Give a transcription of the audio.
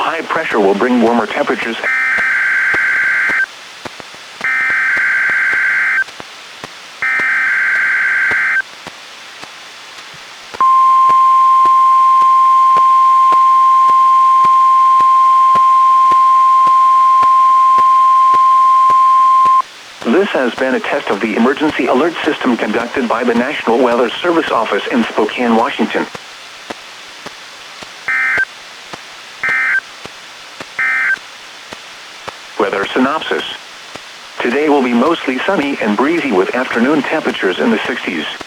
high pressure will bring warmer temperatures. This has been a test of the emergency alert system conducted by the National Weather Service Office in Spokane, Washington. Weather synopsis. Today will be mostly sunny and breezy with afternoon temperatures in the 60s.